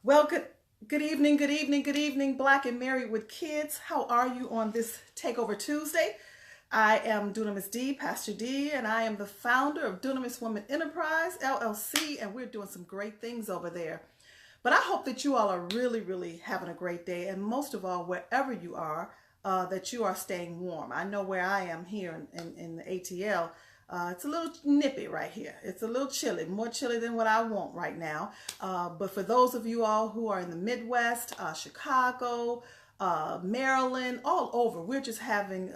Well, good evening, Black and Married with Kids. How are you on this Takeover Tuesday? I am Dunamis D, Pastor D, and I am the founder of Dunamis Women Enterprise, LLC, and we're doing some great things over there. But I hope that you all are really having a great day, and most of all, wherever you are, that you are staying warm. I know where I am here in the ATL. It's a little nippy right here. It's a little chilly, more chilly than what I want right now. But for those of you all who are in the Midwest, Chicago, Maryland, all over, we're just having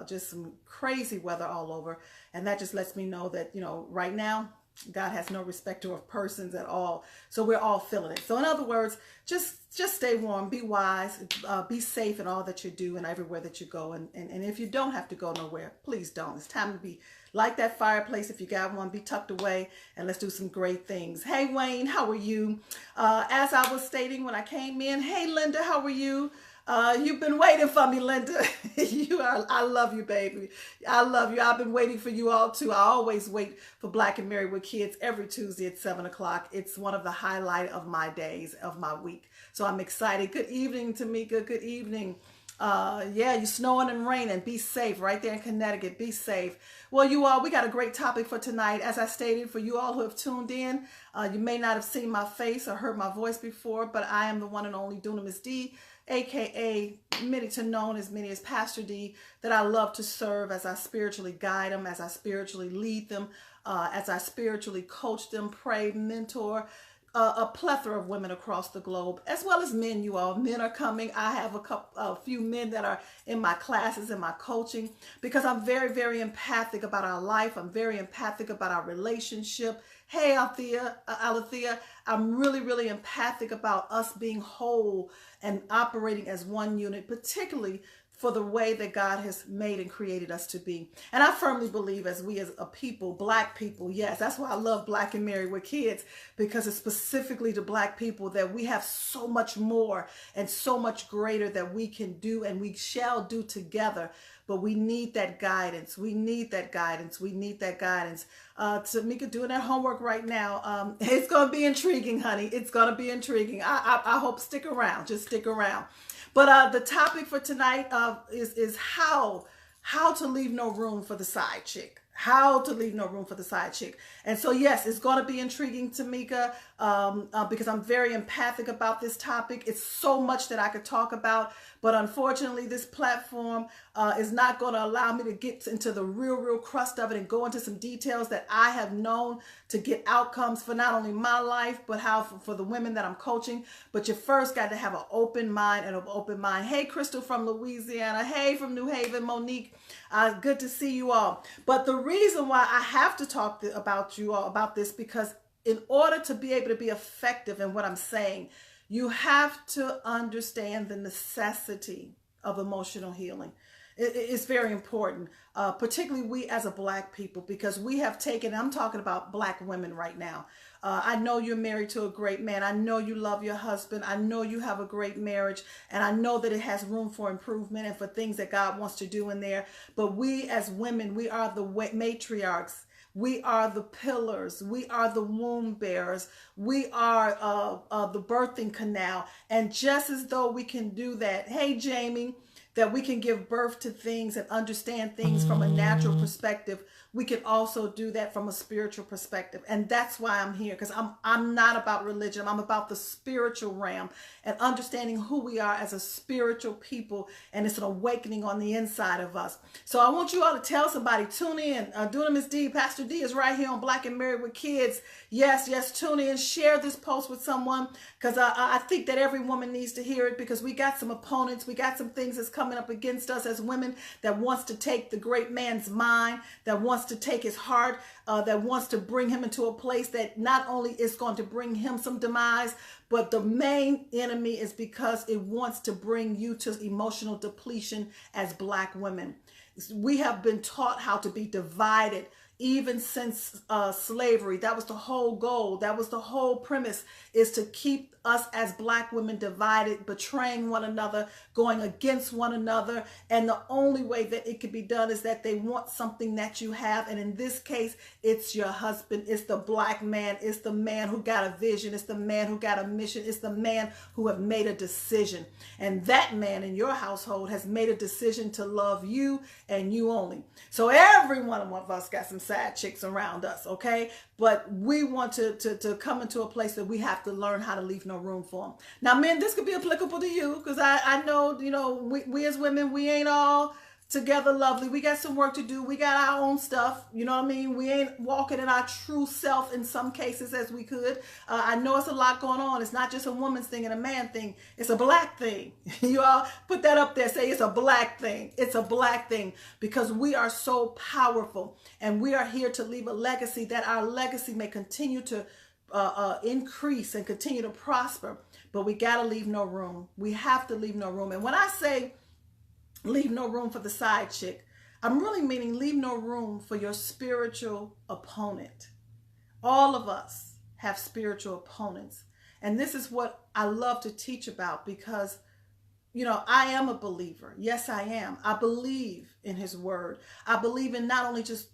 just some crazy weather all over. And that just lets me know that, right now, God has no respecter of persons at all. So we're all feeling it. So in other words, just stay warm, be wise, be safe in all that you do and everywhere that you go. And if you don't have to go nowhere, please don't. It's time to be like that fireplace. If you got one, be tucked away and let's do some great things. Hey, Wayne, how are you? As I was stating when I came in, hey, Linda, how are you? You've been waiting for me, Linda. I love you, baby. I love you. I've been waiting for you all too. I always wait for Black and Married with Kids every Tuesday at 7 o'clock. It's one of the highlight of my days, of my week. So I'm excited. Good evening, Tamika. Good evening. Yeah, you snowing and raining. Be safe right there in Connecticut. Be safe. Well, you all, we got a great topic for tonight. As I stated, for you all who have tuned in, you may not have seen my face or heard my voice before, but I am the one and only Dunamis D, aka many to known as many as Pastor D, that I love to serve as I spiritually guide them, as I spiritually lead them, as I spiritually coach them, pray, mentor, a plethora of women across the globe, as well as men. You all, men are coming. I have a few men that are in my classes and my coaching because I'm very empathic about our life. I'm very empathic about our relationship. Hey, Alethea, I'm really empathic about us being whole and operating as one unit, particularly for the way that God has made and created us to be. And I firmly believe as we as a people, Black people, yes, that's why I love Black and Married with Kids, because it's specifically to Black people that we have so much more and so much greater that we can do and we shall do together. But we need that guidance. We need that guidance. We need that guidance. Tamika doing that homework right now. It's going to be intriguing, honey. It's going to be intriguing. I hope stick around. Just stick around. But the topic for tonight is how to leave no room for the side chick. How to leave no room for the side chick. And so, yes, it's going to be intriguing, Tamika, because I'm very empathic about this topic. It's so much that I could talk about, but unfortunately, this platform is not going to allow me to get into the real crust of it and go into some details that I have known to get outcomes for not only my life, but how for the women that I'm coaching. But you first got to have an open mind and an open mind. Hey, Crystal from Louisiana. Hey, from New Haven, Monique. Good to see you all. But the reason why I have to talk about you all about this, because in order to be able to be effective in what I'm saying, you have to understand the necessity of emotional healing. It's very important, particularly we as a Black people, because we have taken, I'm talking about Black women right now. I know you're married to a great man. I know you love your husband. I know you have a great marriage, and I know that it has room for improvement and for things that God wants to do in there. But we as women, we are the matriarchs. We are the pillars. We are the womb bearers. We are the birthing canal. And just as though we can do that, hey, Jamie, that we can give birth to things and understand things from a natural perspective, we can also do that from a spiritual perspective. And that's why I'm here, because I'm not about religion. I'm about the spiritual realm and understanding who we are as a spiritual people. And it's an awakening on the inside of us. So I want you all to tell somebody, tune in. Dunamis D, Pastor D is right here on Black and Married with Kids. Yes, tune in. Share this post with someone, because I think that every woman needs to hear it, because we got some opponents. We got some things that's coming up against us as women that wants to take the great man's mind, that wants to take his heart, that wants to bring him into a place that not only is going to bring him some demise, but the main enemy is because it wants to bring you to emotional depletion as Black women. We have been taught how to be divided even since slavery. That was the whole goal. That was the whole premise, is to keep us as Black women divided, betraying one another, going against one another. And the only way that it could be done is that they want something that you have. And in this case, it's your husband. It's the Black man. It's the man who got a vision. It's the man who got a mission. It's the man who have made a decision. And that man in your household has made a decision to love you and you only. So every one of us got some side chicks around us, okay? But we want to come into a place that we have to learn how to leave no room for them. Now, men, this could be applicable to you, because I know, you know, we as women, we ain't all together lovely. We got some work to do. We got our own stuff. You know what I mean? We ain't walking in our true self in some cases as we could. I know it's a lot going on. It's not just a woman's thing and a man thing. It's a Black thing. You all put that up there. Say it's a Black thing. It's a Black thing, because we are so powerful, and we are here to leave a legacy, that our legacy may continue to increase and continue to prosper. But we got to leave no room. We have to leave no room. And when I say leave no room for the side chick, I'm really meaning leave no room for your spiritual opponent. All of us have spiritual opponents. And this is what I love to teach about, because, you know, I am a believer. Yes, I am. I believe in his word. I believe in not only just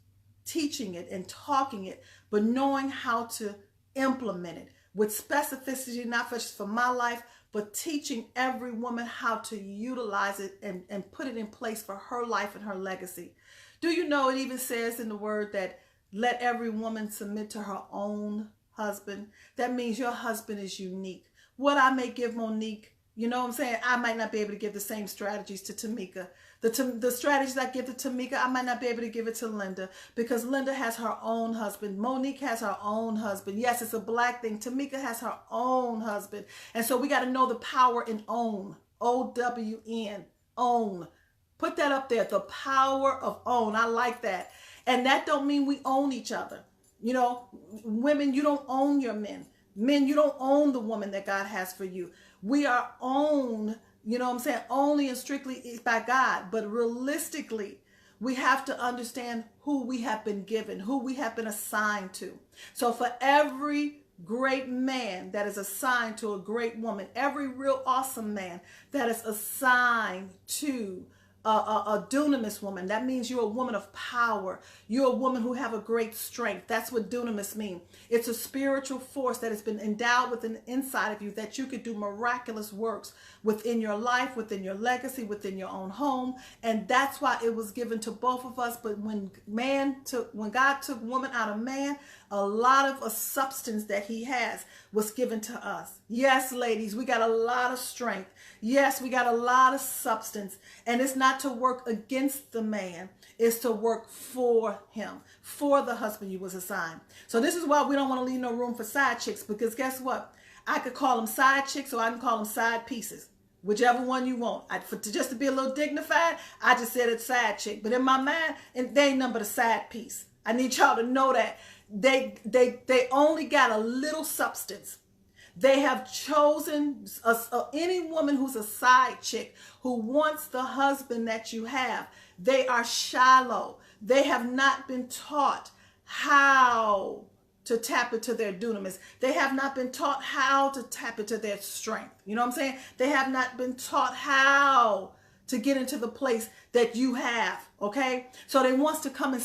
teaching it and talking it, but knowing how to implement it with specificity, not just for my life, but teaching every woman how to utilize it and put it in place for her life and her legacy. Do you know it even says in the word that let every woman submit to her own husband? That means your husband is unique. What I may give Monique, you know what I'm saying, I might not be able to give the same strategies to Tamika. The strategies I give to Tamika, I might not be able to give it to Linda, because Linda has her own husband. Monique has her own husband. Yes, it's a Black thing. Tamika has her own husband. And so we got to know the power in own. O-W-N. Own. Put that up there. The power of own. I like that. And that don't mean we own each other. You know, women, you don't own your men. Men, you don't own the woman that God has for you. We are owned, you know what I'm saying, only and strictly by God. But realistically, we have to understand who we have been given, who we have been assigned to. So for every great man that is assigned to a great woman, every real awesome man that is assigned to a dunamis woman, that means you're a woman of power. You're a woman who have a great strength. That's what dunamis means. It's a spiritual force that has been endowed within the inside of you, that you could do miraculous works within your life, within your legacy, within your own home. And that's why it was given to both of us. But when God took woman out of man, a lot of a substance that he has was given to us. Yes, ladies, we got a lot of strength. Yes, we got a lot of substance. And it's not to work against the man. It's to work for him, for the husband you was assigned. So this is why we don't want to leave no room for side chicks, because guess what? I could call them side chicks, or I can call them side pieces. Whichever one you want. Just to be a little dignified, I just said it's side chick. But in my mind, they ain't nothing but a side piece. I need y'all to know that. They only got a little substance. They have chosen any woman who's a side chick, who wants the husband that you have. They are shallow. They have not been taught how to tap into their dunamis. They have not been taught how to tap into their strength. You know what I'm saying? They have not been taught how to get into the place that you have, okay? So they wants to come and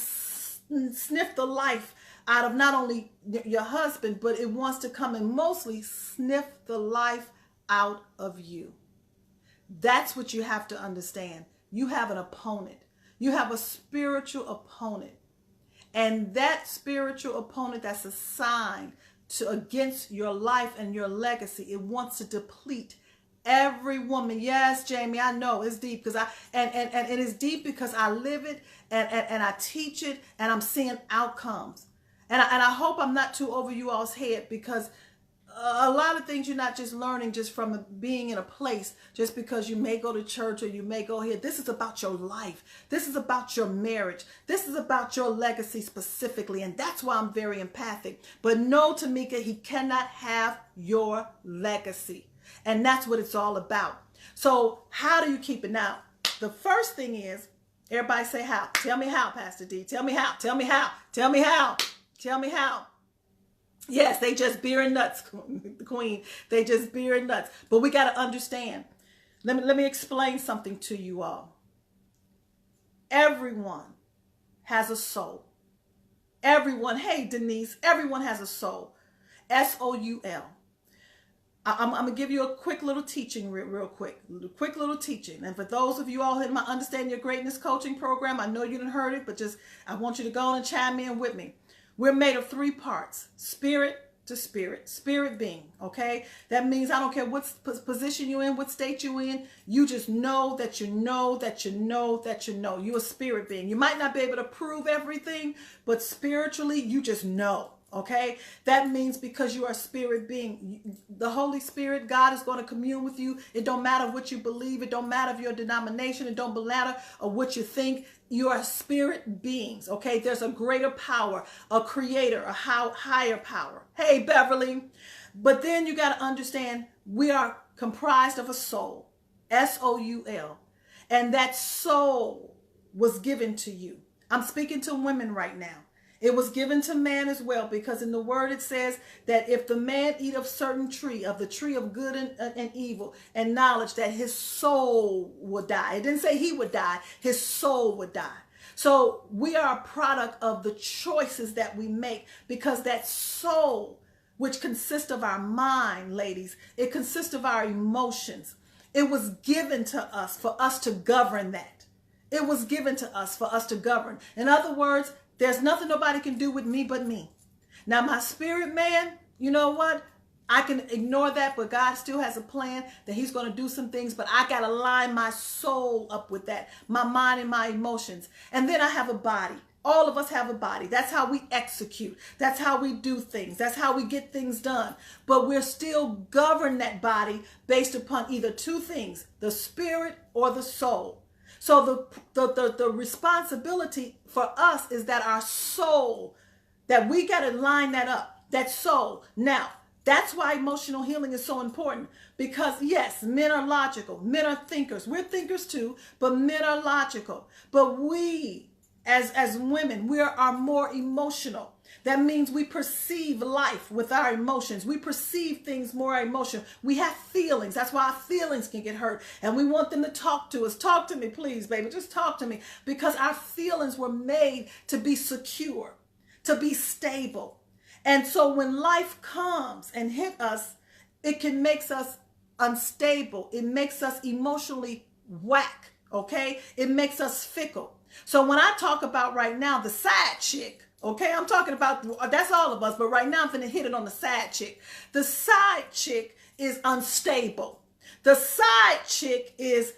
sniff the life out of not only your husband, but it wants to come and mostly sniff the life out of you. That's what you have to understand. You have an opponent. You have a spiritual opponent. And that spiritual opponent that's assigned to against your life and your legacy, it wants to deplete every woman. Yes, Jamie, I know it's deep, because and it is deep because I live it and I teach it, and I'm seeing outcomes. And I hope I'm not too over you all's head, because a lot of things you're not just learning just from being in a place, just because you may go to church or you may go here. This is about your life. This is about your marriage. This is about your legacy specifically. And that's why I'm very empathic. But no, Tamika, he cannot have your legacy. And that's what it's all about. So how do you keep it? Now, the first thing is Everybody say how. Tell me how, Pastor D. Tell me how. Tell me how. Tell me how. Tell me how. Yes, they just beer nuts, Queen. They just beer nuts. But we got to understand. Let me explain something to you all. Everyone has a soul. Everyone, hey Denise, everyone has a soul. S-O-U-L. I'm going to give you a quick little teaching real quick. Quick little teaching. And for those of you all in my Understand Your Greatness coaching program, I know you didn't heard it, but just I want you to go on and chime in with me. We're made of 3 parts. Spirit to spirit. Spirit being, okay? That means I don't care what position you're in, what state you're in. You just know that you know that you know that you know. You're a spirit being. You might not be able to prove everything, but spiritually, you just know. Okay, that means because you are a spirit being, the Holy Spirit, God is going to commune with you. It don't matter what you believe. It don't matter of your denomination. It don't matter of what you think. You are spirit beings. Okay, there's a greater power, a creator, a higher power. Hey, Beverly. But then you got to understand we are comprised of a soul, S-O-U-L. And that soul was given to you. I'm speaking to women right now. It was given to man as well, because in the word it says that if the man eat of certain tree, of the tree of good and evil and knowledge, that his soul would die. It didn't say he would die. His soul would die. So we are a product of the choices that we make, because that soul, which consists of our mind, ladies, it consists of our emotions. It was given to us for us to govern that. It was given to us for us to govern. In other words, there's nothing nobody can do with me but me. Now, my spirit man, you know what? I can ignore that, but God still has a plan that he's going to do some things, but I got to line my soul up with that, my mind and my emotions. And then I have a body. All of us have a body. That's how we execute. That's how we do things. That's how we get things done. But we're still govern that body based upon either 2 things, the spirit or the soul. So the responsibility for us is that our soul, that we got to line that up, that soul. Now, that's why emotional healing is so important, because yes, men are logical. Men are thinkers. We're thinkers too, but men are logical. But we, as women, we are more emotional. That means we perceive life with our emotions. We perceive things more emotional. We have feelings. That's why our feelings can get hurt. And we want them to talk to us. Talk to me, please, baby. Just talk to me. Because our feelings were made to be secure, to be stable. And so when life comes and hit us, it can make us unstable. It makes us emotionally whack, okay? It makes us fickle. So when I talk about right now the side chick, okay, I'm talking about, that's all of us, but right now I'm going to hit it on the side chick. The side chick is unstable. The side chick is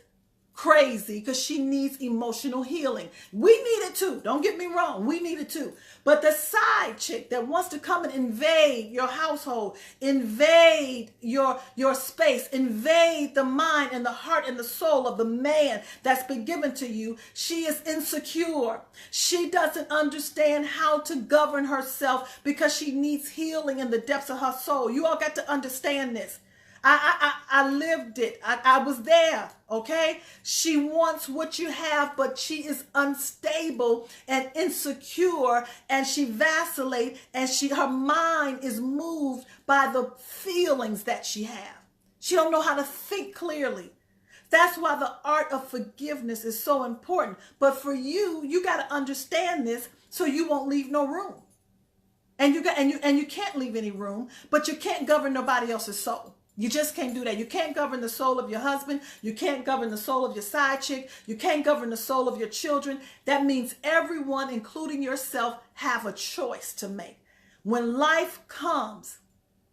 crazy because she needs emotional healing. We need it too. Don't get me wrong. We need it too. But the side chick that wants to come and invade your household, invade your space, invade the mind and the heart and the soul of the man that's been given to you, she is insecure. She doesn't understand how to govern herself because she needs healing in the depths of her soul. You all got to understand this. I lived it. I was there, okay? She wants what you have, but she is unstable and insecure, and she vacillates, and her mind is moved by the feelings that she has. She don't know how to think clearly. That's why the art of forgiveness is so important. But for you, you got to understand this so you won't leave no room. And you can't leave any room, but you can't govern nobody else's soul. You just can't do that. You can't govern the soul of your husband. You can't govern the soul of your side chick. You can't govern the soul of your children. That means everyone, including yourself, have a choice to make. When life comes,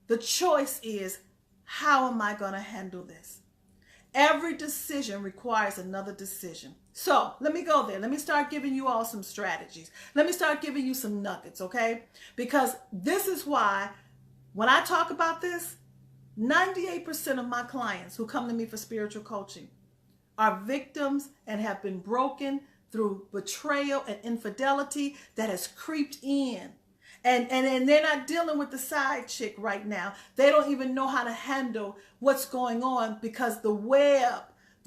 the choice is, how am I going to handle this? Every decision requires another decision. So let me go there. Let me start giving you all some strategies. Let me start giving you some nuggets, okay? Because this is why when I talk about this, 98% of my clients who come to me for spiritual coaching are victims and have been broken through betrayal and infidelity that has creeped in. And they're not dealing with the side chick right now. They don't even know how to handle what's going on because the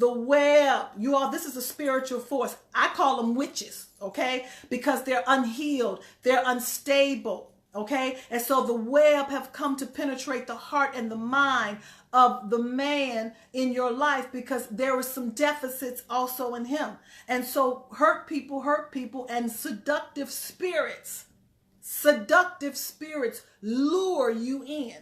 the web. You all, this is a spiritual force. I call them witches, okay? Because they're unhealed, they're unstable, okay? And so the web have come to penetrate the heart and the mind of the man in your life, because there were some deficits also in him. And so hurt people, and seductive spirits lure you in.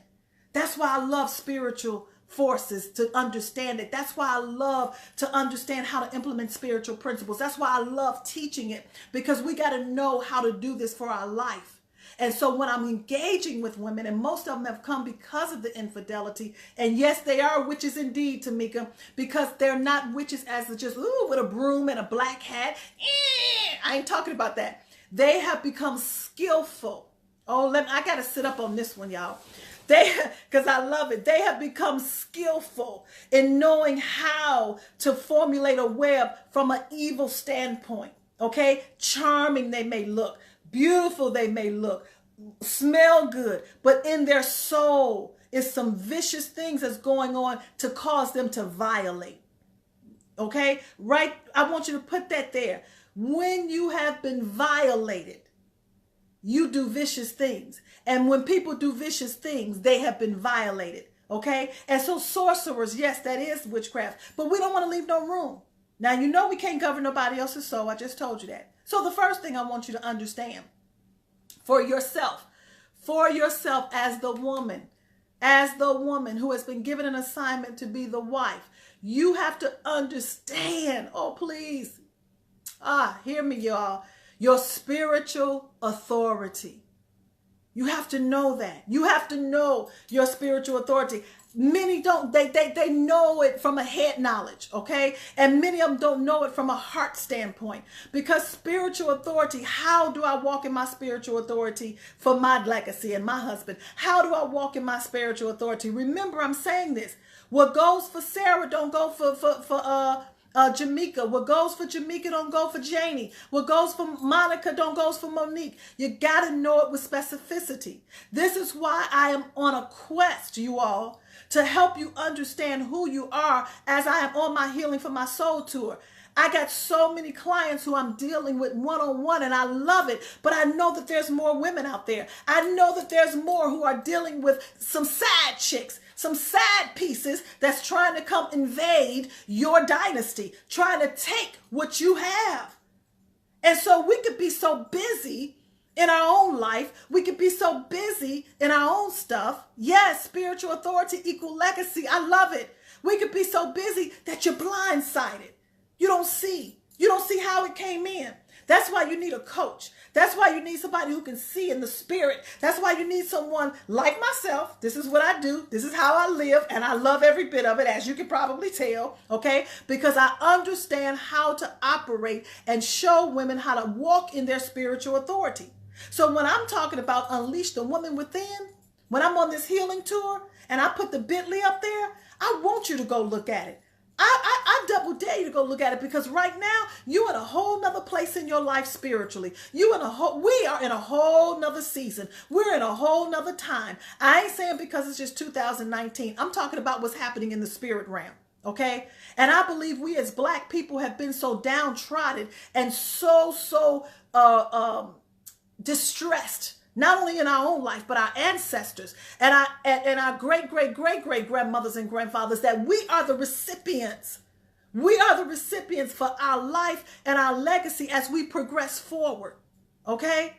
That's why I love spiritual forces, to understand it. That's why I love to understand how to implement spiritual principles. That's why I love teaching it, because we got to know how to do this for our life. And so when I'm engaging with women, and most of them have come because of the infidelity, and yes, they are witches indeed, Tamika, because they're not witches as just, ooh, with a broom and a black hat. I ain't talking about that. They have become skillful. Oh, I got to sit up on this one, y'all. Because I love it. They have become skillful in knowing how to formulate a web from an evil standpoint. Okay? Charming they may look. Beautiful they may look. Smell good. But in their soul is some vicious things that's going on to cause them to violate. Okay? Right? I want you to put that there. When you have been violated, you do vicious things. And when people do vicious things, they have been violated. Okay? And so sorcerers, yes, that is witchcraft. But we don't want to leave no room. Now, you know we can't govern nobody else's soul. I just told you that. So the first thing I want you to understand, for yourself as the woman who has been given an assignment to be the wife, you have to understand, oh, please, hear me, y'all, your spiritual authority. You have to know that. You have to know your spiritual authority. Many don't, they know it from a head knowledge, okay? And many of them don't know it from a heart standpoint. Because spiritual authority, how do I walk in my spiritual authority for my legacy and my husband? How do I walk in my spiritual authority? Remember, I'm saying this. What goes for Sarah don't go for Jamaica. What goes for Jamaica don't go for Janie. What goes for Monica don't go for Monique. You got to know it with specificity. This is why I am on a quest, you all, to help you understand who you are as I am on my Healing for My Soul tour. I got so many clients who I'm dealing with one-on-one, and I love it. But I know that there's more women out there. I know that there's more who are dealing with some side chicks, some side pieces that's trying to come invade your dynasty, trying to take what you have. And so we could be so busy in our own life. We could be so busy in our own stuff. Yes, spiritual authority equal legacy. I love it. We could be so busy that you're blindsided. You don't see. You don't see how it came in. That's why you need a coach. That's why you need somebody who can see in the spirit. That's why you need someone like myself. This is what I do. This is how I live. And I love every bit of it, as you can probably tell. Okay? Because I understand how to operate and show women how to walk in their spiritual authority. So when I'm talking about unleash the woman within, when I'm on this healing tour and I put the Bitly up there, I want you to go look at it. I double dare you to go look at it, because right now you're in a whole nother place in your life spiritually. We are in a whole nother season. We're in a whole nother time. I ain't saying because it's just 2019. I'm talking about what's happening in the spirit realm. Okay. And I believe we as Black people have been so downtrodden and so distressed, not only in our own life, but our ancestors and our great grandmothers and grandfathers, that we are the recipients. We are the recipients for our life and our legacy as we progress forward. Okay?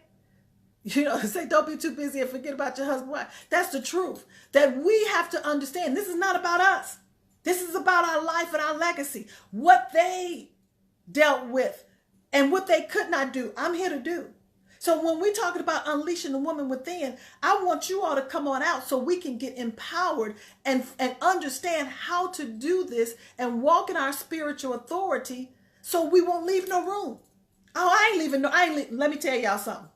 You know, say don't be too busy and forget about your husband. That's the truth. That we have to understand this is not about us. This is about our life and our legacy. What they dealt with and what they could not do, I'm here to do. So when we're talking about unleashing the woman within, I want you all to come on out so we can get empowered and understand how to do this and walk in our spiritual authority so we won't leave no room. Oh, let me tell y'all something.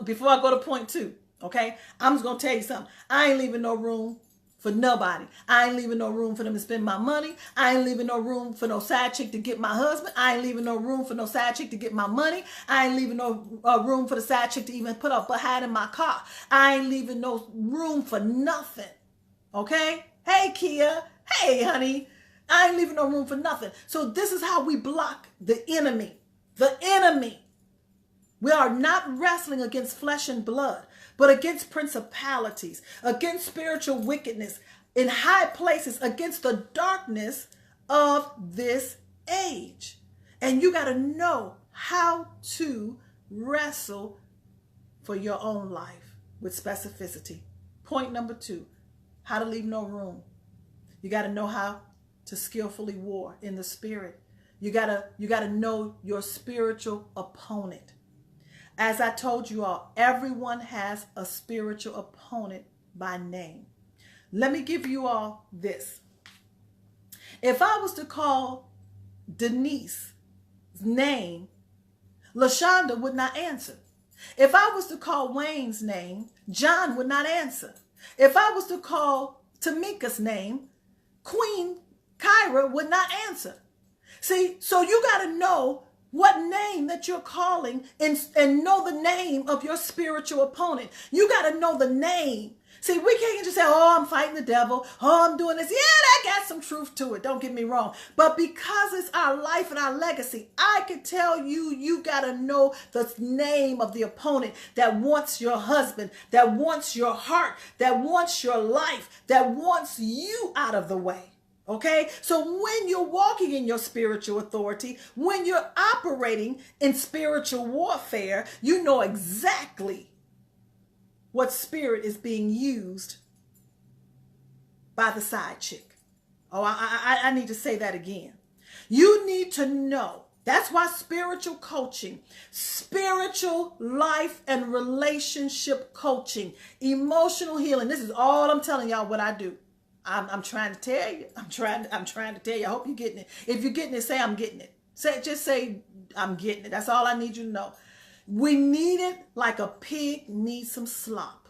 Before I go to point 2, okay? I'm just going to tell you something. I ain't leaving no room for nobody. I ain't leaving no room for them to spend my money. I ain't leaving no room for no side chick to get my husband. I ain't leaving no room for no side chick to get my money. I ain't leaving no room for the side chick to even put up behind in my car. I ain't leaving no room for nothing. Okay? Hey, Kia. Hey, honey. I ain't leaving no room for nothing. So this is how we block the enemy. The enemy. We are not wrestling against flesh and blood, but against principalities, against spiritual wickedness in high places, against the darkness of this age. And you got to know how to wrestle for your own life with specificity. Point number 2, how to leave no room. You got to know how to skillfully war in the spirit. You got to know your spiritual opponent. As I told you all, everyone has a spiritual opponent by name. Let me give you all this. If I was to call Denise's name, LaShonda would not answer. If I was to call Wayne's name, John would not answer. If I was to call Tamika's name, Queen Kyra would not answer. See, so you got to know what name that you're calling and know the name of your spiritual opponent. You got to know the name. See, we can't just say, oh, I'm fighting the devil. Oh, I'm doing this. Yeah, that got some truth to it. Don't get me wrong. But because it's our life and our legacy, I can tell you, you got to know the name of the opponent that wants your husband, that wants your heart, that wants your life, that wants you out of the way. Okay, so when you're walking in your spiritual authority, when you're operating in spiritual warfare, you know exactly what spirit is being used by the side chick. Oh, I need to say that again. You need to know. That's why spiritual coaching, spiritual life and relationship coaching, emotional healing. This is all I'm telling y'all what I do. I'm trying to tell you. I'm trying to tell you. I hope you're getting it. If you're getting it, say I'm getting it. Just say I'm getting it. That's all I need you to know. We need it like a pig needs some slop.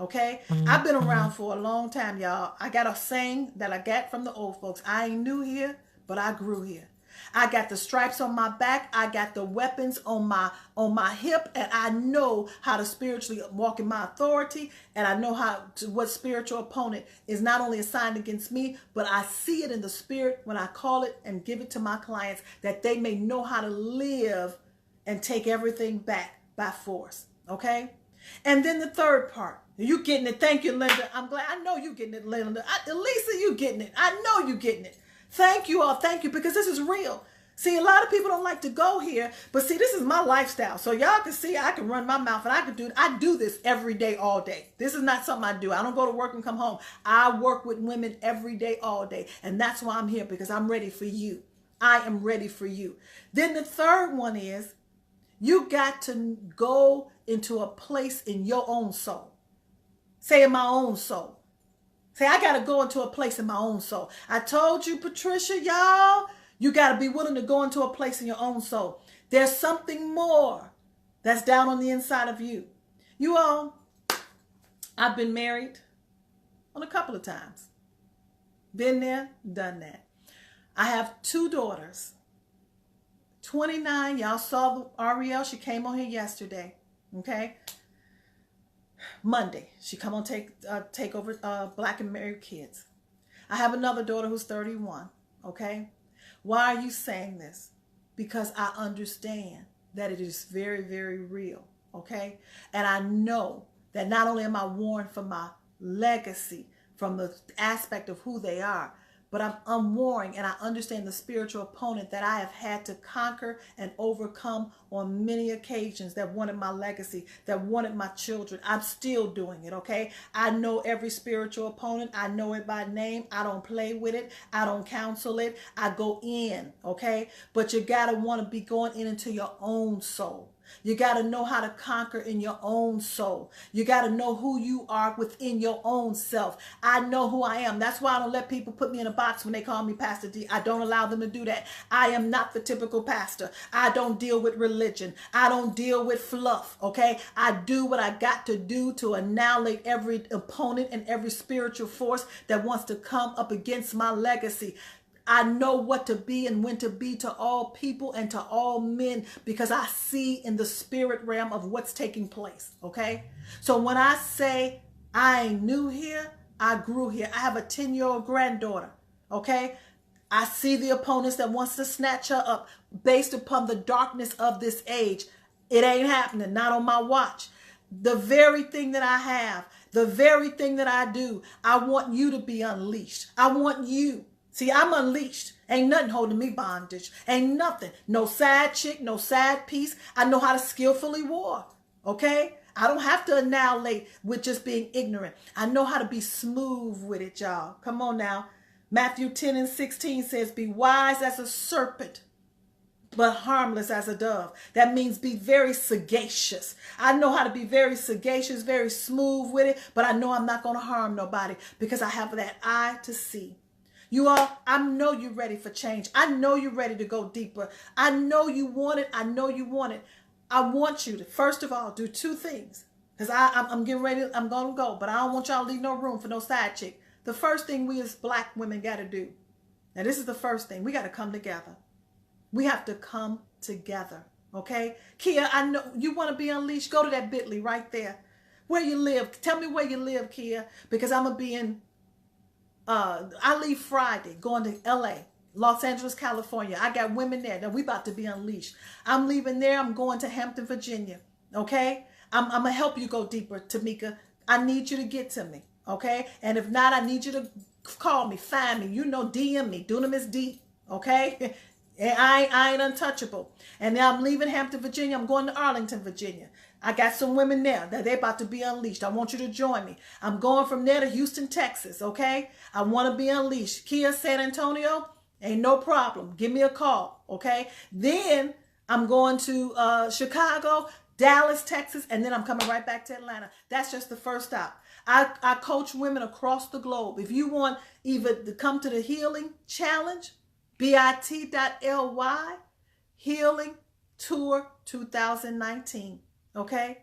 Okay? I've been around for a long time, y'all. I got a saying that I got from the old folks. I ain't new here, but I grew here. I got the stripes on my back. I got the weapons on my hip, and I know how to spiritually walk in my authority, and I know what spiritual opponent is not only assigned against me, but I see it in the spirit when I call it and give it to my clients, that they may know how to live and take everything back by force. Okay? And then the third part. You getting it? Thank you, Linda. I'm glad. I know you getting it, Linda. Lisa, you getting it. I know you getting it. Thank you all. Thank you, because this is real. See, a lot of people don't like to go here, but see, this is my lifestyle. So y'all can see I can run my mouth, and I do this every day, all day. This is not something I do. I don't go to work and come home. I work with women every day, all day. And that's why I'm here, because I'm ready for you. I am ready for you. Then the third one is you got to go into a place in your own soul. Say in my own soul. Say, I got to go into a place in my own soul. I told you, Patricia, y'all, you got to be willing to go into a place in your own soul. There's something more that's down on the inside of you. You all, I've been married on a couple of times. Been there, done that. I have 2 daughters. 29, y'all saw Ariel. She came on here yesterday. Okay? Monday, she come on take over Black and Married Kids. I have another daughter who's 31. Okay, why are you saying this? Because I understand that it is very, very real. Okay, and I know that not only am I warned for my legacy, from the aspect of who they are, but I'm warring, and I understand the spiritual opponent that I have had to conquer and overcome on many occasions that wanted my legacy, that wanted my children. I'm still doing it, okay? I know every spiritual opponent. I know it by name. I don't play with it. I don't counsel it. I go in, okay? But you got to want to be going into your own soul. You got to know how to conquer in your own soul. You got to know who you are within your own self. I know who I am. That's why I don't let people put me in a box when they call me Pastor D. I don't allow them to do that. I am not the typical pastor. I don't deal with religion. I don't deal with fluff, okay? I do what I got to do to annihilate every opponent and every spiritual force that wants to come up against my legacy. I know what to be and when to be to all people and to all men, because I see in the spirit realm of what's taking place, okay? So when I say I ain't new here, I grew here. I have a 10-year-old granddaughter, okay? I see the opponents that wants to snatch her up based upon the darkness of this age. It ain't happening, not on my watch. The very thing that I have, the very thing that I do, I want you to be unleashed. I want you. See, I'm unleashed. Ain't nothing holding me bondage. Ain't nothing. No side chick, no side piece. I know how to skillfully war. Okay? I don't have to annihilate with just being ignorant. I know how to be smooth with it, y'all. Come on now. Matthew 10:16 says, be wise as a serpent, but harmless as a dove. That means be very sagacious. I know how to be very sagacious, very smooth with it, but I know I'm not going to harm nobody because I have that eye to see. You all, I know you're ready for change. I know you're ready to go deeper. I know you want it. I know you want it. I want you to, first of all, do two things. Because I'm getting ready, I'm going to go, but I don't want y'all to leave no room for no side chick. The first thing we as black women got to do, now this is the first thing, we got to come together. We have to come together, okay? Kia, I know you want to be unleashed. Go to that bit.ly right there. Where you live, tell me where you live, Kia, because I'm going to be in, I leave Friday going to LA, Los Angeles, California. I got women there. Now we about to be unleashed. I'm leaving there. I'm going to Hampton, Virginia, okay? I'm going to help you go deeper, Tamika. I need you to get to me. Okay, and if not, I need you to call me, find me, you know, DM me, Dunamis D, okay? And I ain't untouchable. And now I'm leaving Hampton, Virginia. I'm going to Arlington, Virginia. I got some women there that they're about to be unleashed. I want you to join me. I'm going from there to Houston, Texas, okay? I want to be unleashed. Kia, San Antonio, ain't no problem. Give me a call, okay? Then I'm going to Chicago, Dallas, Texas, and then I'm coming right back to Atlanta. That's just the first stop. I coach women across the globe. If you want either to come to the Healing Challenge, bit.ly, Healing Tour 2019, okay?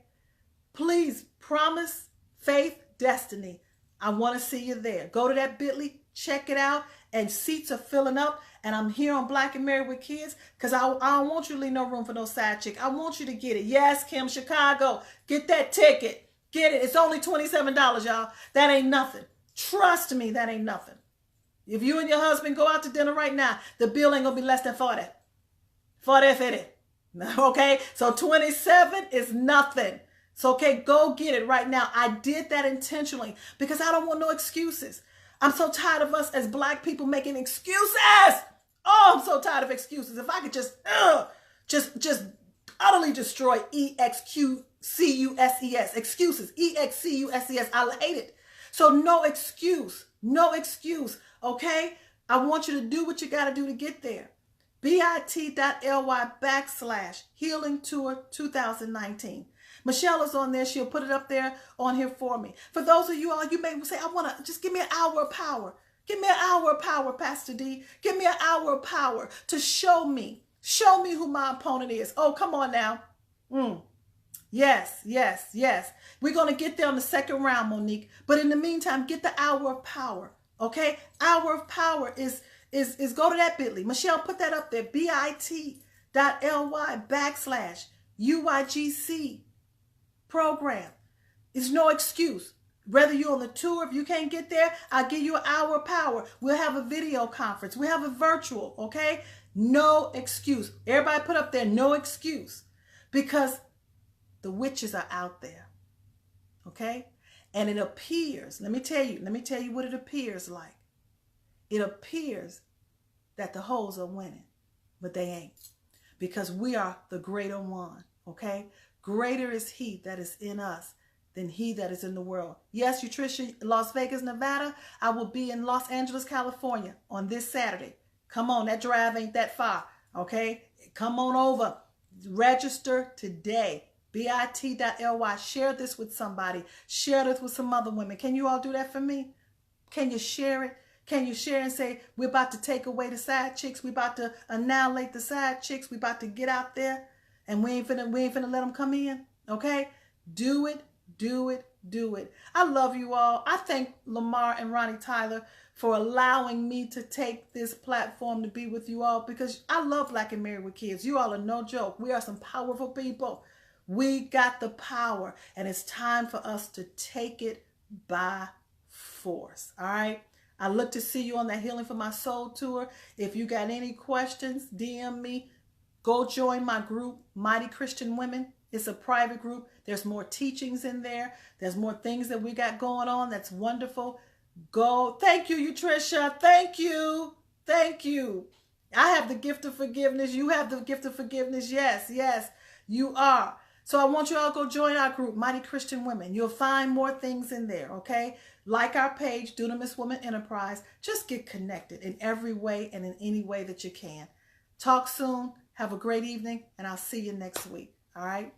Please, promise, faith, destiny. I want to see you there. Go to that bit.ly, check it out, and seats are filling up. And I'm here on Black and Married with Kids because I don't want you to leave no room for no side chick. I want you to get it. Yes, Kim, Chicago, get that ticket. Get it. It's only $27, y'all. That ain't nothing. Trust me, that ain't nothing. If you and your husband go out to dinner right now, the bill ain't going to be less than 40. 50. Okay? So 27 is nothing. So, okay, go get it right now. I did that intentionally because I don't want no excuses. I'm so tired of us as black people making excuses. Oh, I'm so tired of excuses. If I could just utterly destroy EXQCUSES, excuses, EXCUSES. I hate it. So no excuse, okay? I want you to do what you got to do to get there. bit.ly/Healing Tour 2019. Michelle is on there. She'll put it up there on here for me. For those of you all, you may say, I want to just give me an hour of power. Give me an hour of power, Pastor D. Give me an hour of power to show me who my opponent is. Oh, come on now. Yes. We're going to get there on the second round, Monique. But in the meantime, get the hour of power. Okay? Hour of power is go to that bit.ly. Michelle, put that up there. bit.ly/UYGC program. It's no excuse. Whether you're on the tour, if you can't get there, I'll give you an hour of power. We'll have a video conference. We'll have a virtual, okay? No excuse. Everybody put up there, no excuse. Because the witches are out there, okay? And it appears, let me tell you what it appears like. It appears that the hoes are winning, but they ain't. Because we are the greater one, okay? Greater is he that is in us than he that is in the world. Yes, Utricia, Las Vegas, Nevada. I will be in Los Angeles, California on this Saturday. Come on, that drive ain't that far, okay? Come on over. Register today. bit.ly. Share this with somebody. Share this with some other women. Can you all do that for me? Can you share it? Can you share and say, we're about to take away the side chicks. We're about to annihilate the side chicks. We're about to get out there and we ain't finna let them come in, okay? Do it. I love you all. I thank Lamar and Ronnie Tyler for allowing me to take this platform to be with you all because I love Black and Married with Kids. You all are no joke. We are some powerful people. We got the power and it's time for us to take it by force. All right. I look to see you on that Healing for My Soul tour. If you got any questions, DM me. Go join my group, Mighty Christian Women. It's a private group. There's more teachings in there. There's more things that we got going on. That's wonderful. Go. Thank you, Trisha. Thank you. Thank you. I have the gift of forgiveness. You have the gift of forgiveness. Yes, yes, you are. So I want you all to go join our group, Mighty Christian Women. You'll find more things in there, okay? Like our page, Dunamis Women Enterprise. Just get connected in every way and in any way that you can. Talk soon. Have a great evening, and I'll see you next week. All right?